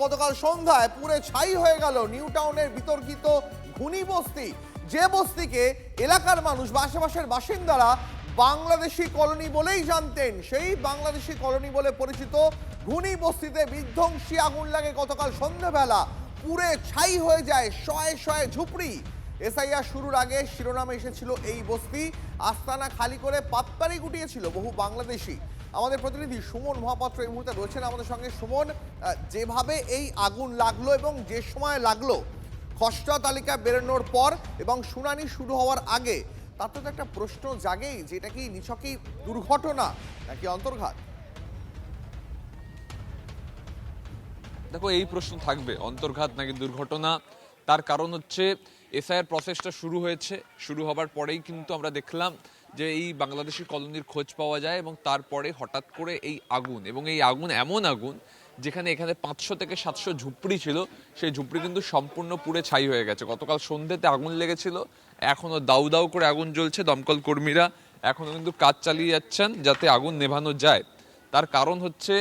গতকাল সন্ধ্যায় পুরে ছাই হয়ে গেল নিউ টাউনের বিতর্কিত ঘুনি বস্তি, যে বস্তিকে এলাকার মানুষ বা আশেপাশের বাসিন্দারা বাংলাদেশি কলোনি বলেই জানতেন। সেই বাংলাদেশি কলোনি বলে পরিচিত ঘুনি বস্তিতে বিধ্বংসী আগুন লাগে গতকাল সন্ধ্যাবেলা। পুরে ছাই হয়ে যায় শয়ে শয়ে ঝুপড়ি। এসআইআর শুরুর আগে শিরোনামে এসেছিল এই বস্তি, আস্তানা খালি করে পাত্তারি গুটিয়েছিল বহু বাংলাদেশি। আমাদের প্রতিনিধি সুমন মহাপাত্র এই মুহূর্তে রয়েছেন আমাদের সঙ্গে। সুমন, যেভাবে এই আগুন লাগলো এবং যে সময় লাগলো, খসড়া তালিকা বেরোনোর পর এবং শুনানি শুরু হওয়ার আগে, তার তো একটা প্রশ্ন জাগেই যে এটা কি নিছকই দুর্ঘটনা নাকি অন্তর্ঘাত? দেখো, এই প্রশ্ন থাকবে অন্তর্ঘাত নাকি দুর্ঘটনা। তার কারণ হচ্ছে এসআইআর প্রসেসটা শুরু হয়েছে, শুরু হবার পরেই কিন্তু আমরা দেখলাম যে এই বাংলাদেশি কলোনির খোঁজ পাওয়া যায় এবং তারপরে হঠাৎ করে এই আগুন, এবং এই আগুন এমন আগুন যেখানে এখানে 500 থেকে 700 ঝুপড়ি ছিল, সেই ঝুপড়ি কিন্তু সম্পূর্ণ পুড়ে ছাই হয়ে গেছে। গতকাল সন্ধ্যেতে আগুন লেগেছিল, এখনো দাউ দাউ করে আগুন জ্বলছে। দমকল কর্মীরা এখনো কিন্তু কাজ চালিয়ে যাচ্ছেন যাতে আগুন নেভানো যায়। তার কারণ হচ্ছে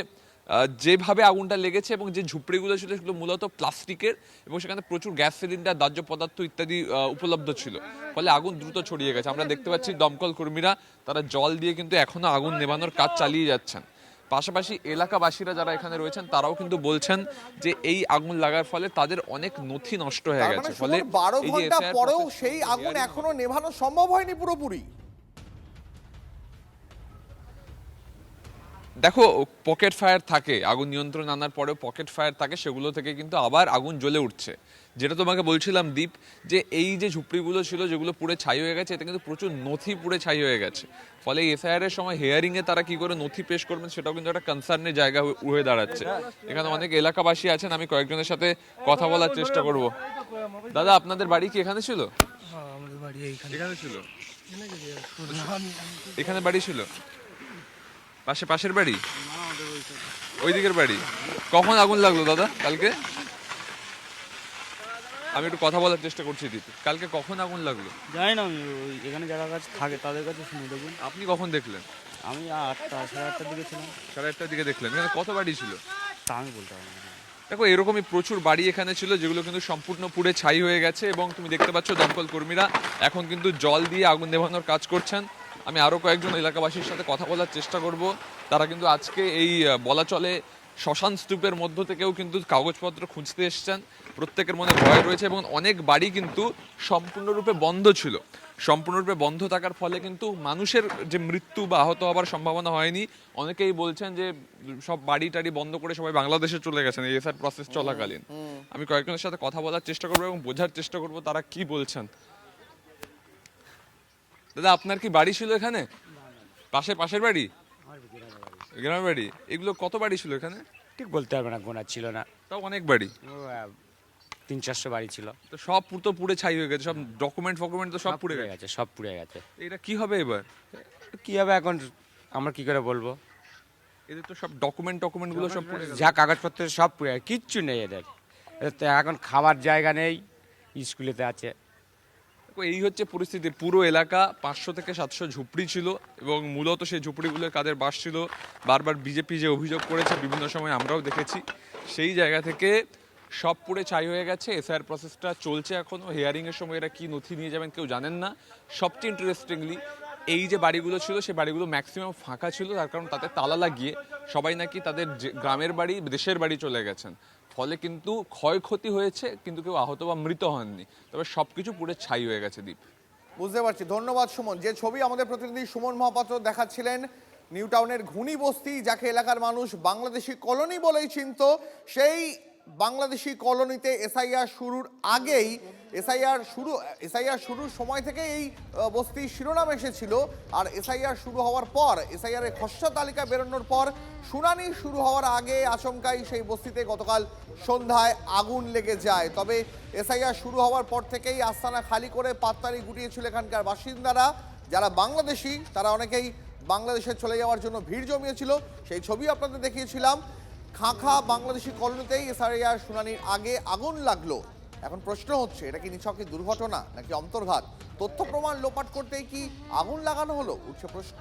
যেভাবে আগুনটা লেগেছে এবং যে ঝুপড়িগুলো ছিল সেগুলো মূলত প্লাস্টিকের এবং সেখানে প্রচুর গ্যাস সিলিন্ডার, দাহ্য পদার্থ ইত্যাদি উপলব্ধ ছিল, ফলে আগুন দ্রুত ছড়িয়ে গেছে। আমরা দেখতে পাচ্ছি দমকল কর্মীরা তারা জল দিয়ে কিন্তু এখনো আগুন নেভানোর কাজ চালিয়ে যাচ্ছেন। পাশাপাশি এলাকাবাসীরা যারা এখানে রয়েছেন তারাও কিন্তু বলছেন যে এই আগুন লাগার ফলে তাদের অনেক নথি নষ্ট হয়ে গেছে। ফলে 12 ঘন্টা পরেও সেই আগুন এখনো নেভানো সম্ভব হয়নি পুরোপুরি। দেখো, পকেট ফায়ার থাকে, আগুন নিয়ন্ত্রণ আনার পরেও পকেট ফায়ার থাকে, সেগুলো থেকে কিন্তু আবার আগুন জ্বলে উঠছে। যেটা তোমাকে বলছিলাম দীপ, যে এই যে ঝুপড়িগুলো ছিল যেগুলো পুড়ে ছাই হয়ে গেছে, এতে কিন্তু প্রচুর নথি পুড়ে ছাই হয়ে গেছে। ফলে এসআইআর এর সময় হিয়ারিংয়ে তারা কি করে নথি পেশ করবেন সেটাও কিন্তু একটা কনসার্নের জায়গা হয়ে দাঁড়াচ্ছে। এখানে অনেক এলাকাবাসী আছেন, আমি কয়েকজনের সাথে কথা বলার চেষ্টা করব। দাদা, আপনাদের বাড়ি কি এখানে ছিল? আমাদের বাড়ি এখানে ছিল, এখানে বাড়ি ছিল? পাশের বাড়ি, ওই দিকের বাড়ি। কখন আগুন লাগলো দাদা? কালকে? আমি একটু কথা বলার চেষ্টা করছি দিদি, কালকে কখন আগুন লাগলো? জানি না, আমি এখানে যারা কাছে থাকে তাদের কাছে শুনে দেখুন। আপনি কখন দেখলেন? আমি 8টা সাড়ে 8টার দিকে ছিলাম। 8:30 দিকে দেখলেন? এখানে কত বাড়ি ছিল? তা আমি বলতে পারবো না। দেখো, এরকমই প্রচুর বাড়ি এখানে ছিল যেগুলো কিন্তু সম্পূর্ণ পুড়ে ছাই হয়ে গেছে এবং তুমি দেখতে পাচ্ছ দমকল কর্মীরা এখন কিন্তু জল দিয়ে আগুন নেভানোর কাজ করছেন। আমি আরো কয়েকজন এলাকাবাসীর সাথে কথা বলার চেষ্টা করব। তারা কিন্তু আজকে এই বলা চলে শ্মশান স্তূপের মধ্য থেকেও কিন্তু কাগজপত্র খুঁজতে এসছেন। প্রত্যেকের মনে ভয় রয়েছে এবং অনেক বাড়ি কিন্তু সম্পূর্ণরূপে বন্ধ ছিল। সম্পূর্ণরূপে বন্ধ থাকার ফলে কিন্তু মানুষের যে মৃত্যু বা আহত হওয়ার সম্ভাবনা হয়নি। অনেকেই বলছেন যে সব বাড়ি টাড়ি বন্ধ করে সবাই বাংলাদেশে চলে গেছেন এই এসআর প্রসেস চলাকালীন। আমি কয়েকজনের সাথে কথা বলার চেষ্টা করবো এবং বোঝার চেষ্টা করবো তারা কি বলছেন। দাদা, আপনার কি বাড়ি ছিল এখানে? পাশের বাড়ি, গ্রামের বাড়ি? এগুলো কত বাড়ি ছিল এখানে? ঠিক বলতে পারবে না, গোনা ছিল না। তাও অনেক বাড়ি, 300-400 বাড়ি ছিল। তো সব পুড়ে ছাই হয়ে গেছে, সব ডকুমেন্ট তো সব পুড়ে গেছে। সব পুড়ে গেছে। এটা কি হবে এবার? কি হবে এখন আমরা কি করে বলবো? এদের তো সব ডকুমেন্ট গুলো সব পুড়ে গেছে। যা কাগজপত্র সব পুড়ে গেছে, কিচ্ছু নেই এদের। তো এখন খাবার জায়গা নেই, স্কুলেতে আছে। এই হচ্ছে পরিস্থিতি। পুরো এলাকা 500 থেকে 700 ঝুপড়ি ছিল এবং মূলত সেই ঝুপড়িগুলোর কাদের বাস ছিল। বারবার বিজেপি যে অভিযোগ করেছে বিভিন্ন সময় আমরাও দেখেছি, সেই জায়গা থেকে সব পুড়ে ছাই হয়ে গেছে। এসআইআর প্রসেসটা চলছে এখনো। হিয়ারিং এর সময় এরা কি নথি নিয়ে যাবেন কেউ জানেন না। সবচেয়ে ইন্টারেস্টিংলি, এই যে বাড়িগুলো ছিল সেই বাড়িগুলো ম্যাক্সিমাম ফাঁকা ছিল, তার কারণ তাতে তালা লাগিয়ে সবাই নাকি তাদের গ্রামের বাড়ি, দেশের বাড়ি চলে গেছেন। ফলে কিন্তু ক্ষয়ক্ষতি হয়েছে, কিন্তু কেউ আহত বা মৃত হননি, তবে সবকিছু পুরো ছাই হয়ে গেছে। দ্বীপ, বুঝতে পারছি, ধন্যবাদ সুমন। যে ছবি আমাদের প্রতিনিধি সুমন মহাপাত্র দেখাচ্ছিলেন, নিউ টাউনের ঘুনি বস্তি, যাকে এলাকার মানুষ বাংলাদেশি কলোনি বলেই চিনত, সেই বাংলাদেশি কলোনিতে এসআইআর শুরুর আগেই, এসআইআর শুরুর সময় থেকে এই বস্তির শিরোনাম এসেছিল। আর এসআইআর শুরু হওয়ার পর, এসআইআর এর খসড়া তালিকা বেরোনোর পর শুনানি শুরু হওয়ার আগে আচমকাই সেই বস্তিতে গতকাল সন্ধ্যায় আগুন লেগে যায়। তবে এসআইআর শুরু হওয়ার পর থেকেই আস্তানা খালি করে পাত্তারি গুটিয়েছিল এখানকার বাসিন্দারা। যারা বাংলাদেশি তারা অনেকেই বাংলাদেশে চলে যাওয়ার জন্য ভিড় জমিয়েছিল। সেই ছবি আপনাদের দেখিয়েছিলাম। খাঁখা বাংলাদেশি কলোনিতেই এসআইআর শুনানির আগে আগুন লাগলো। এখন প্রশ্ন হচ্ছে, এটা কি নিছকই দুর্ঘটনা নাকি অন্তর্ঘাত? তথ্য প্রমাণ লোপাট করতেই কি আগুন লাগানো হলো, উঠছে প্রশ্ন।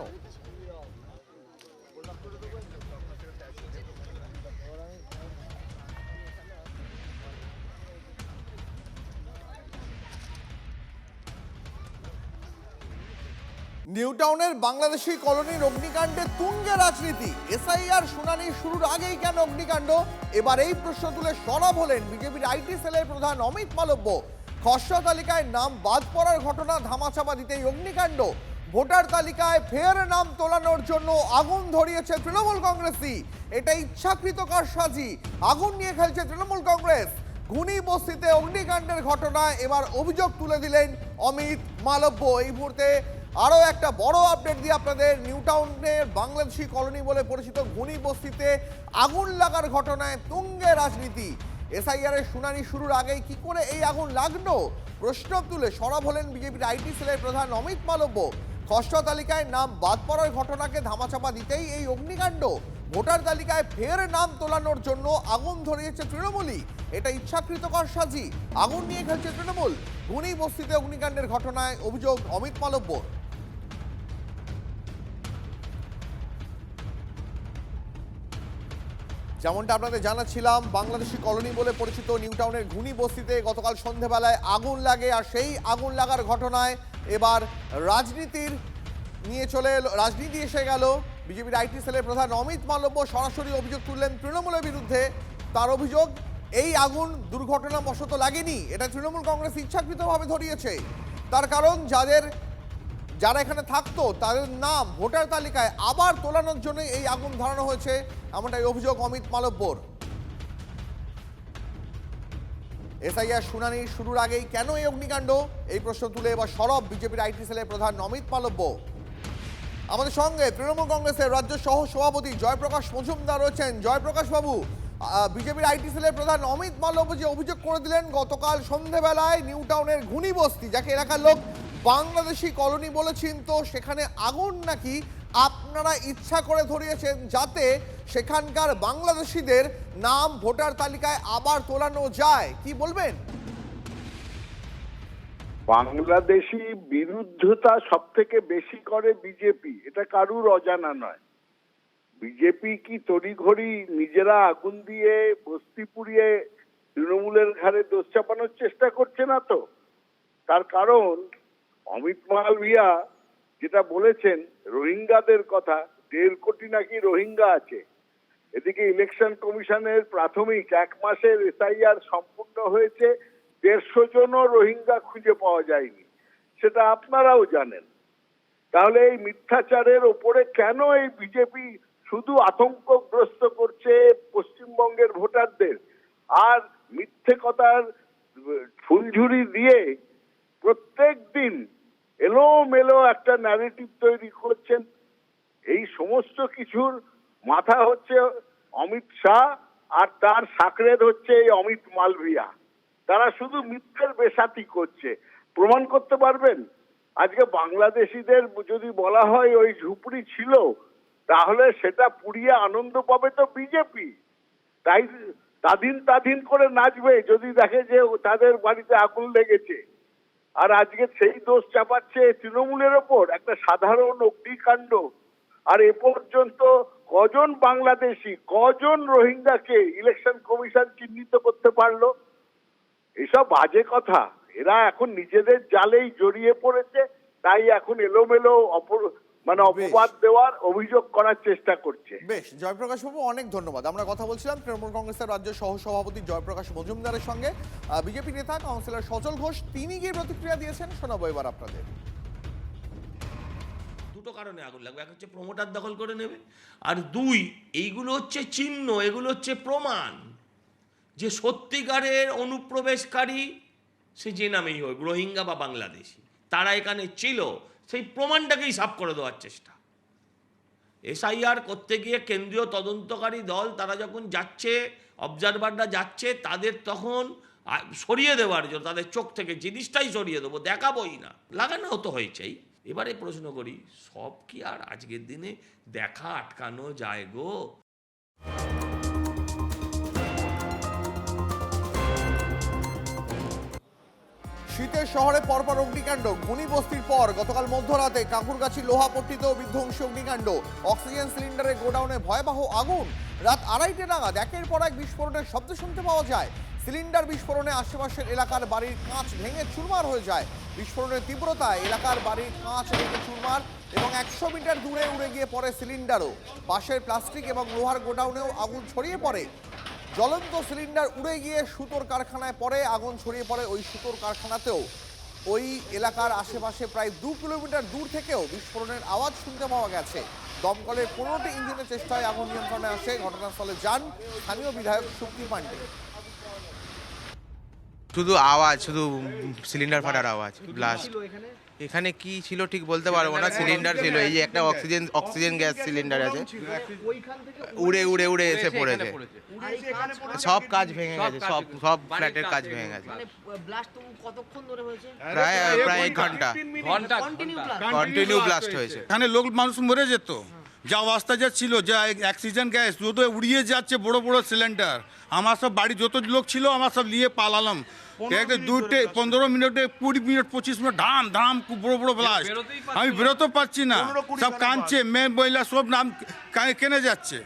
নিউটাউনের বাংলাদেশি কলোনির অগ্নিকাণ্ডে তুঙ্গে রাজনীতি। এসআইআর শুনানি শুরুর আগেই কেন অগ্নিকাণ্ড? এবার এই প্রশ্ন তুলে সরব হলেন বিজেপির আইটি সেলের প্রধান অমিত মালব্য। খসড়া তালিকায় নাম বাদ পড়ার ঘটনা ধামাচাপা দিতেই অগ্নিকাণ্ড। ভোটার তালিকায় ফের নাম তোলানোর জন্য আগুন ধরিয়েছে তৃণমূল কংগ্রেসই। এটা ইচ্ছাকৃত কারসাজি। আগুন নিয়ে খেলছে তৃণমূল কংগ্রেস। গুনি বস্তিতে অগ্নিকাণ্ডের ঘটনায় এবার অভিযোগ তুলে দিলেন অমিত মালব্য। এই মুহূর্তে আরও একটা বড় আপডেট দিয়ে আপনাদের। নিউটাউনের বাংলাদেশি কলোনি বলে পরিচিত গুনি বস্তিতে আগুন লাগার ঘটনায় তুঙ্গে রাজনীতি। এসআইআর এর শুনানি শুরুর আগেই কি করে এই আগুন লাগলো প্রশ্ন তুলে সরব হলেন বিজেপির আইটি সেলের প্রধান অমিত মালব্য। খসড়া তালিকায় নাম বাদ পড়ার ঘটনাকে ধামাচাপা দিতেই এই অগ্নিকাণ্ড। ভোটার তালিকায় ফের নাম তোলানোর জন্য আগুন ধরিয়েছে তৃণমূলই। এটা ইচ্ছাকৃত কারসাজি। আগুন নিয়ে খেলছে তৃণমূল। গুনি বস্তিতে অগ্নিকাণ্ডের ঘটনায় অভিযোগ অমিত মালব্য। যেমনটা আপনাদের জানাচ্ছিলাম, বাংলাদেশি কলোনি বলে পরিচিত নিউটাউনের ঘুনি বস্তিতে গতকাল সন্ধেবেলায় আগুন লাগে। আর সেই আগুন লাগার ঘটনায় এবার রাজনীতি এসে গেল। বিজেপির আইটি সেলের প্রধান অমিত মালব্য সরাসরি অভিযোগ তুললেন তৃণমূলের বিরুদ্ধে। তার অভিযোগ, এই আগুন দুর্ঘটনাবশত লাগেনি, এটা তৃণমূল কংগ্রেস ইচ্ছাকৃতভাবে ধরিয়েছে। তার কারণ যারা এখানে থাকতো তাদের নাম ভোটার তালিকায় আবার তোলানোর জন্য এই আগুন ধরানো হয়েছে, এমনটাই অভিযোগ অমিত মালব্যর। এসআইআর শুনানি শুরুর আগেই কেন এই অগ্নিকাণ্ড, এই প্রশ্ন তুলে এবার সরব বিজেপির আইটি সেলের প্রধান অমিত মালব্য। আমাদের সঙ্গে তৃণমূল কংগ্রেসের রাজ্য সহ সভাপতি জয়প্রকাশ মজুমদার রয়েছেন। জয়প্রকাশ বাবু, বিজেপির আইটি সেলের প্রধান অমিত মালব্য যে অভিযোগ করে দিলেন গতকাল সন্ধেবেলায় নিউটাউনের ঘুনি বস্তি, যাকে এলাকার লোক বাংলাদেশি কলোনি বলে চিনত, সেখানে আগুন নাকি আপনারা ইচ্ছা করে ধরিয়েছেন যাতে সেখানকার বাংলাদেশিদের নাম ভোটার তালিকায় আবার তোলানো যায়। কি বলবেন? বাংলাদেশি বিরুদ্ধতা সব থেকে বেশি করে বিজেপি, এটা কারুর অজানা নয়। বিজেপি কি তড়িঘড়ি নিজেরা আগুন দিয়ে বস্তি পুড়িয়ে তৃণমূলের ঘাড়ে দোষ চাপানোর চেষ্টা করছে না তো? তার কারণ অমিত মালভিয়া যেটা বলেছেন রোহিঙ্গাদের কথা, 1.5 কোটি নাকি রোহিঙ্গা আছে। এদিকে ইলেকশন কমিশনের প্রাথমিক 1 মাসের এসআইআর সম্পূর্ণ হয়েছে, 150 জনও রোহিঙ্গা খুঁজে পাওয়া যায়নি, সেটা আপনারাও জানেন। তাহলে এই মিথ্যাচারের ওপরে কেন এই বিজেপি শুধু আতঙ্কগ্রস্ত করছে পশ্চিমবঙ্গের ভোটারদের, আর মিথ্যে কথার ফুলঝুরি দিয়ে প্রত্যেক দিন এলোমেলো একটা ন্যারেটিভ তৈরি করছেন? এই সমস্ত কিছুর মাথা হচ্ছে অমিত শাহ, আর তার সাকরেদ হচ্ছে এই অমিত মালভিয়া। তারা শুধু মিথ্যের বেসাতি করছে। প্রমাণ করতে পারবেন? আজকে বাংলাদেশিদের যদি বলা হয় ওই ঝুপড়ি ছিল, তাহলে সেটা পুড়িয়ে আনন্দ পাবে তো বিজেপি। তাই তাদিন করে নাচবে যদি দেখে যে তাদের বাড়িতে আগুন লেগেছে। আর আজকে সেই দোষ চাপাচ্ছে তৃণমূলের ওপর, একটা সাধারণ অগ্নিকাণ্ড। আর এ পর্যন্ত কজন বাংলাদেশি, কজন রোহিঙ্গাকে ইলেকশন কমিশন চিহ্নিত করতে পারলো? এসব বাজে কথা। এরা এখন নিজেদের জালেই জড়িয়ে পড়েছে, তাই এখন এলোমেলো অপবাদ দেওয়ার, অভিযোগ করার চেষ্টা করছে। বেশ, জয়প্রকাশ বাবু অনেক ধন্যবাদ। আমরা কথা বলছিলাম তৃণমূল কংগ্রেসের রাজ্য সহ সভাপতি জয়প্রকাশ মজুমদারের সঙ্গে। বিজেপি নেতা কাউন্সিলর সচল ঘোষ তিনি গিয়ে প্রতিক্রিয়া দিয়েছেন, শোনাবো এবার আপনাদের। দুটো কারণে আগুন লাগবে, এক হচ্ছে প্রমোটার দখল করে নেবে, আর 2 এইগুলো হচ্ছে চিহ্ন, এগুলো হচ্ছে প্রমাণ যে সত্যিকারের অনুপ্রবেশকারী, সে যে নামেই হোক, রোহিঙ্গা বা বাংলাদেশি, তারা এখানে ছিল, সেই প্রমাণটাকেই সাফ করে দেওয়ার চেষ্টা। এসআইআর করতে গিয়ে কেন্দ্রীয় তদন্তকারী দল তারা যখন যাচ্ছে, অবজারভাররা যাচ্ছে, তাদের তখন সরিয়ে দেওয়ার জন্য, তাদের চোখ থেকে জিনিসটাই সরিয়ে দেবো, দেখাবোই না, লাগানো হতো হয়েছেই। এবারে প্রশ্ন করি, সব কি আর আজকের দিনে দেখা আটকানো যায় গো? শীতের শহরে পরপর অগ্নিকাণ্ড, ঘুনি বস্তির পর গতকাল মধ্যরাতে কাকুরগাছি লোহাপট্টিতেও বিধ্বংসী অগ্নিকাণ্ড। অক্সিজেন সিলিন্ডারের গোডাউনে ভয়াবহ আগুন। রাত 2:30 নাগাদ একের পর এক বিস্ফোরণের শব্দ শুনতে পাওয়া যায়। সিলিন্ডার বিস্ফোরণে আশেপাশের এলাকার বাড়ির কাঁচ ভেঙে চুরমার হয়ে যায়। বিস্ফোরণের তীব্রতায় এলাকার বাড়ির কাঁচ ভেঙে চুরমার এবং 100 মিটার দূরে উড়ে গিয়ে পড়ে সিলিন্ডারও। পাশের প্লাস্টিক এবং লোহার গোডাউনেও আগুন ছড়িয়ে পড়ে। জ্বলন্ত সিলিন্ডার উড়ে গিয়ে সুতোর কারখানায় পড়ে, আগুন ছড়িয়ে পড়ে ওই সুতোর কারখানাতেও। ওই এলাকার আশেপাশে প্রায় 2 কিলোমিটার দূর থেকেও বিস্ফোরণের আওয়াজ শুনতে পাওয়া গেছে। দমকলের 15টি ইঞ্জিনের চেষ্টায় আগুন নিয়ন্ত্রণে আসে। ঘটনাস্থলে যান স্থানীয় বিধায়ক শক্তি পাণ্ডে। শুধু আওয়াজ, শুধু সিলিন্ডার ফাটার আওয়াজ, ব্লাস্ট। এখানে কি ছিল ঠিক বলতে পারবো না। সিলিন্ডার ছিল, এই যে একটা অক্সিজেন গ্যাস সিলিন্ডার আছে, উড়ে উড়ে উড়ে এসে পড়েছে। সব কাজ ভেঙে গেছে, সব ফ্ল্যাটের কাজ ভেঙে গেছে। প্রায় 1 ঘন্টা কন্টিনিউ ব্লাস্ট হয়েছে। এখানে লোক মানুষ মরে যেত। যা অবস্থা যা ছিল, যা অক্সিজেন গ্যাস যত উড়িয়ে যাচ্ছে, বড় বড় সিলিন্ডার। আমার সব বাড়ি যত লোক ছিল আমার সব নিয়ে পালালাম। 15 মিনিটে 20 মিনিট 25 মিনিট ধাম ধাম বড় বড় ব্লাস্ট। আমি বেরোতে পারছি না, সব কাঁদছে, মেয়ে মহিলা সব নাম কেনে যাচ্ছে।